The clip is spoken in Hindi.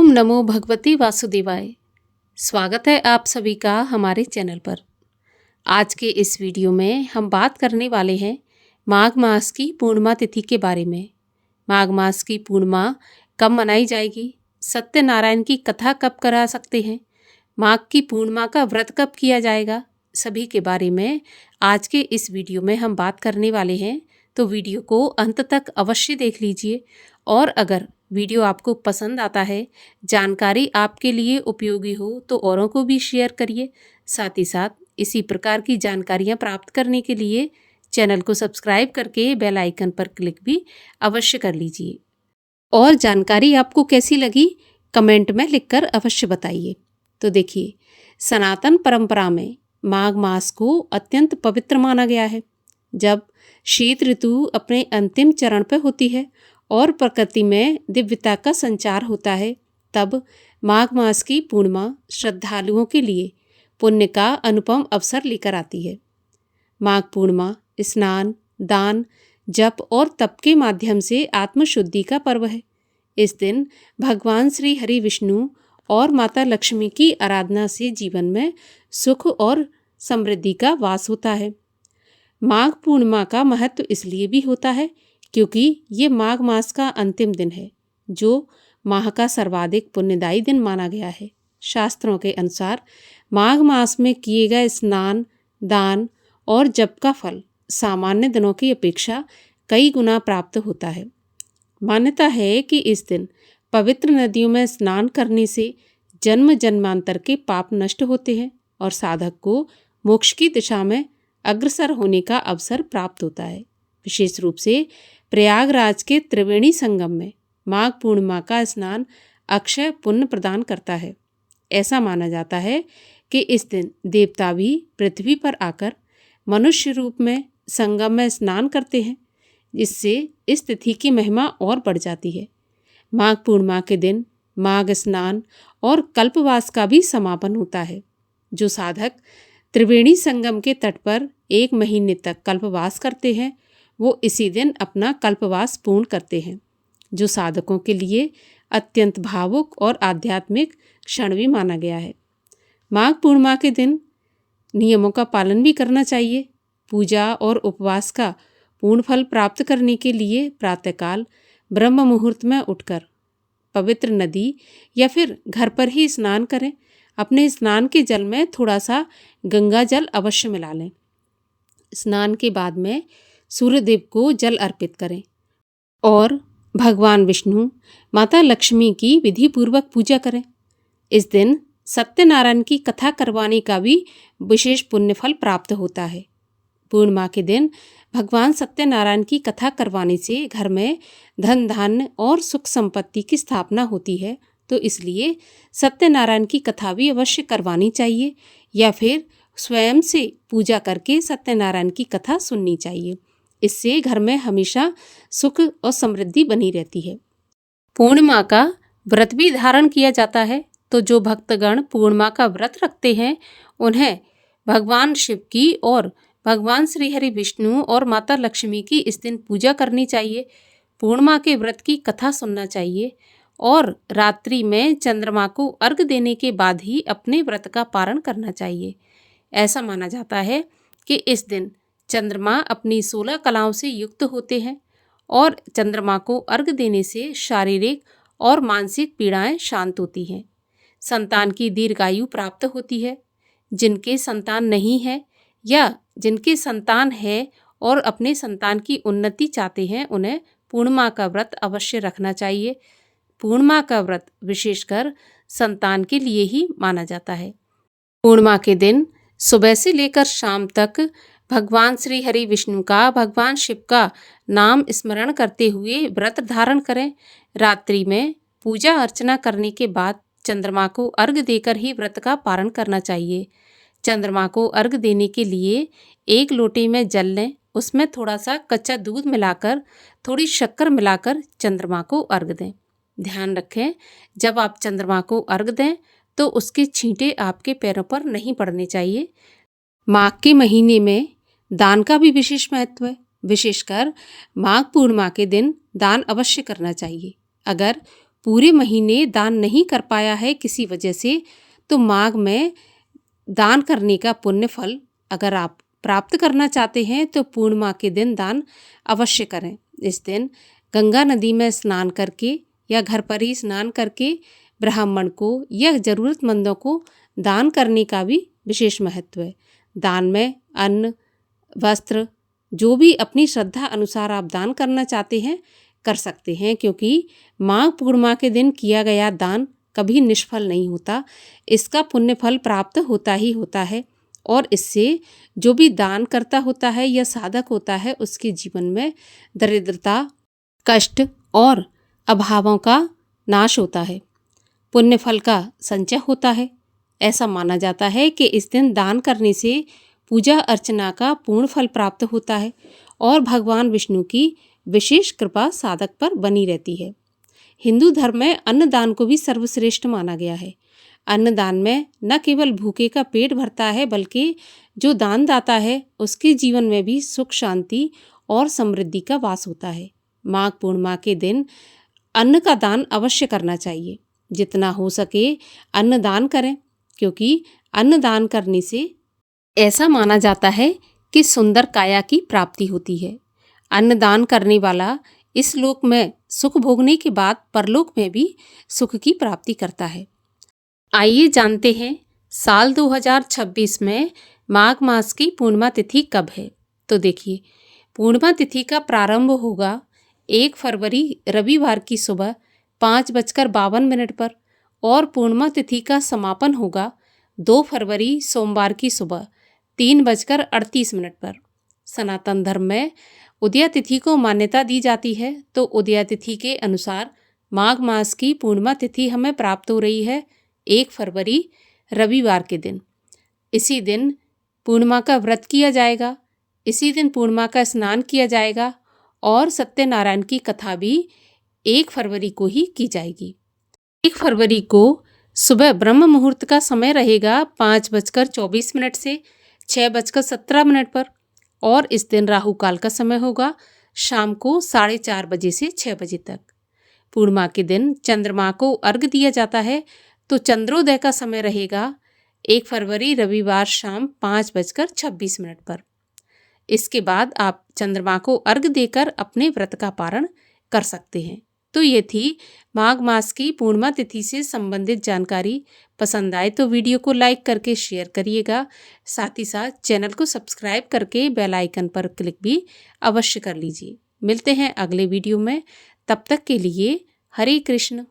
ओम नमो भगवती वासुदेवाय। स्वागत है आप सभी का हमारे चैनल पर। आज के इस वीडियो में हम बात करने वाले हैं माघ मास की पूर्णिमा तिथि के बारे में। माघ मास की पूर्णिमा कब मनाई जाएगी, सत्यनारायण की कथा कब करा सकते हैं, माघ की पूर्णिमा का व्रत कब किया जाएगा, सभी के बारे में आज के इस वीडियो में हम बात करने वाले हैं। तो वीडियो को अंत तक अवश्य देख लीजिए और अगर वीडियो आपको पसंद आता है, जानकारी आपके लिए उपयोगी हो तो औरों को भी शेयर करिए। साथ ही साथ इसी प्रकार की जानकारियाँ प्राप्त करने के लिए चैनल को सब्सक्राइब करके बेल आइकन पर क्लिक भी अवश्य कर लीजिए। और जानकारी आपको कैसी लगी कमेंट में लिखकर अवश्य बताइए। तो देखिए, सनातन परंपरा में माघ मास को अत्यंत पवित्र माना गया है। जब शीत ऋतु अपने अंतिम चरण पर होती है और प्रकृति में दिव्यता का संचार होता है, तब माघ मास की पूर्णिमा श्रद्धालुओं के लिए पुण्य का अनुपम अवसर लेकर आती है। माघ पूर्णिमा स्नान, दान, जप और तप के माध्यम से आत्मशुद्धि का पर्व है। इस दिन भगवान श्री हरि विष्णु और माता लक्ष्मी की आराधना से जीवन में सुख और समृद्धि का वास होता है। माघ पूर्णिमा का महत्व इसलिए भी होता है क्योंकि ये माघ मास का अंतिम दिन है, जो माह का सर्वाधिक पुण्यदायी दिन माना गया है। शास्त्रों के अनुसार माघ मास में किए गए स्नान, दान और जप का फल सामान्य दिनों की अपेक्षा कई गुना प्राप्त होता है। मान्यता है कि इस दिन पवित्र नदियों में स्नान करने से जन्म जन्मांतर के पाप नष्ट होते हैं और साधक को मोक्ष की दिशा में अग्रसर होने का अवसर प्राप्त होता है। विशेष रूप से प्रयागराज के त्रिवेणी संगम में माघ पूर्णिमा का स्नान अक्षय पुण्य प्रदान करता है। ऐसा माना जाता है कि इस दिन देवता भी पृथ्वी पर आकर मनुष्य रूप में संगम में स्नान करते हैं, जिससे इस तिथि की महिमा और बढ़ जाती है। माघ पूर्णिमा के दिन माघ स्नान और कल्पवास का भी समापन होता है। जो साधक त्रिवेणी संगम के तट पर 1 महीने तक कल्पवास करते हैं, वो इसी दिन अपना कल्पवास पूर्ण करते हैं, जो साधकों के लिए अत्यंत भावुक और आध्यात्मिक क्षण भी माना गया है। माघ पूर्णिमा के दिन नियमों का पालन भी करना चाहिए। पूजा और उपवास का पूर्ण फल प्राप्त करने के लिए प्रातःकाल ब्रह्म मुहूर्त में उठकर पवित्र नदी या फिर घर पर ही स्नान करें। अपने स्नान के जल में थोड़ा सा गंगा जल अवश्य मिला लें। स्नान के बाद में सूर्यदेव को जल अर्पित करें और भगवान विष्णु, माता लक्ष्मी की विधि पूर्वक पूजा करें। इस दिन सत्यनारायण की कथा करवाने का भी विशेष पुण्य फल प्राप्त होता है। पूर्णिमा के दिन भगवान सत्यनारायण की कथा करवाने से घर में धन धान्य और सुख संपत्ति की स्थापना होती है, तो इसलिए सत्यनारायण की कथा भी अवश्य करवानी चाहिए या फिर स्वयं से पूजा करके सत्यनारायण की कथा सुननी चाहिए। इससे घर में हमेशा सुख और समृद्धि बनी रहती है। पूर्णिमा का व्रत भी धारण किया जाता है, तो जो भक्तगण पूर्णिमा का व्रत रखते हैं उन्हें भगवान शिव की और भगवान श्री हरि विष्णु और माता लक्ष्मी की इस दिन पूजा करनी चाहिए। पूर्णिमा के व्रत की कथा सुनना चाहिए और रात्रि में चंद्रमा को अर्घ देने के बाद ही अपने व्रत का पारण करना चाहिए। ऐसा माना जाता है कि इस दिन चंद्रमा अपनी 16 कलाओं से युक्त होते हैं और चंद्रमा को अर्घ देने से शारीरिक और मानसिक पीड़ाएं शांत होती हैं। संतान की दीर्घायु प्राप्त होती है। जिनके संतान नहीं है या जिनके संतान है और अपने संतान की उन्नति चाहते हैं, उन्हें पूर्णिमा का व्रत अवश्य रखना चाहिए। पूर्णिमा का व्रत विशेषकर संतान के लिए ही माना जाता है। पूर्णिमा के दिन सुबह से लेकर शाम तक भगवान श्री हरि विष्णु का, भगवान शिव का नाम स्मरण करते हुए व्रत धारण करें। रात्रि में पूजा अर्चना करने के बाद चंद्रमा को अर्घ देकर ही व्रत का पारण करना चाहिए। चंद्रमा को अर्घ देने के लिए 1 लोटे में जल लें, उसमें थोड़ा सा कच्चा दूध मिलाकर, थोड़ी शक्कर मिलाकर चंद्रमा को अर्घ दें। ध्यान रखें, जब आप चंद्रमा को अर्घ दें तो उसके छींटे आपके पैरों पर नहीं पड़ने चाहिए। माघ के महीने में दान का भी विशेष महत्व है। विशेषकर माघ पूर्णिमा के दिन दान अवश्य करना चाहिए। अगर पूरे महीने दान नहीं कर पाया है किसी वजह से, तो माघ में दान करने का पुण्य फल अगर आप प्राप्त करना चाहते हैं तो पूर्णिमा के दिन दान अवश्य करें। इस दिन गंगा नदी में स्नान करके या घर पर ही स्नान करके ब्राह्मण को या ज़रूरतमंदों को दान करने का भी विशेष महत्व है। दान में अन्न, वस्त्र, जो भी अपनी श्रद्धा अनुसार आप दान करना चाहते हैं कर सकते हैं, क्योंकि माघ पूर्णिमा के दिन किया गया दान कभी निष्फल नहीं होता। इसका पुण्य फल प्राप्त होता ही होता है और इससे जो भी दान करता होता है या साधक होता है उसके जीवन में दरिद्रता, कष्ट और अभावों का नाश होता है, पुण्य फल का संचय होता है। ऐसा माना जाता है कि इस दिन दान करने से पूजा अर्चना का पूर्ण फल प्राप्त होता है और भगवान विष्णु की विशेष कृपा साधक पर बनी रहती है। हिंदू धर्म में अन्नदान को भी सर्वश्रेष्ठ माना गया है। अन्नदान में न केवल भूखे का पेट भरता है बल्कि जो दान दाता है उसके जीवन में भी सुख, शांति और समृद्धि का वास होता है। माघ पूर्णिमा के दिन अन्न का दान अवश्य करना चाहिए। जितना हो सके अन्नदान करें, क्योंकि अन्नदान करने से ऐसा माना जाता है कि सुंदर काया की प्राप्ति होती है। अन्नदान करने वाला इस लोक में सुख भोगने के बाद परलोक में भी सुख की प्राप्ति करता है। आइए जानते हैं साल 2026 में माघ मास की पूर्णिमा तिथि कब है। तो देखिए, पूर्णिमा तिथि का प्रारंभ होगा 1 फरवरी रविवार की सुबह 5:52 पर और पूर्णिमा तिथि का समापन होगा 2 फरवरी सोमवार की सुबह 3:38 पर। सनातन धर्म में उदया तिथि को मान्यता दी जाती है, तो उदया तिथि के अनुसार माघ मास की पूर्णिमा तिथि हमें प्राप्त हो रही है 1 फरवरी रविवार के दिन। इसी दिन पूर्णिमा का व्रत किया जाएगा, इसी दिन पूर्णिमा का स्नान किया जाएगा और सत्यनारायण की कथा भी 1 फरवरी को ही की जाएगी। 1 फरवरी को सुबह ब्रह्म मुहूर्त का समय रहेगा 5:24 से 6:17 पर और इस दिन राहु काल का समय होगा शाम को 4:30 बजे से 6 बजे तक। पूर्णिमा के दिन चंद्रमा को अर्घ्य दिया जाता है, तो चंद्रोदय का समय रहेगा 1 फरवरी रविवार शाम 5:26 पर। इसके बाद आप चंद्रमा को अर्घ्य देकर अपने व्रत का पारण कर सकते हैं। तो ये थी माघ मास की पूर्णिमा तिथि से संबंधित जानकारी। पसंद आए तो वीडियो को लाइक करके शेयर करिएगा, साथ ही साथ चैनल को सब्सक्राइब करके बेल आइकन पर क्लिक भी अवश्य कर लीजिए। मिलते हैं अगले वीडियो में, तब तक के लिए हरे कृष्ण।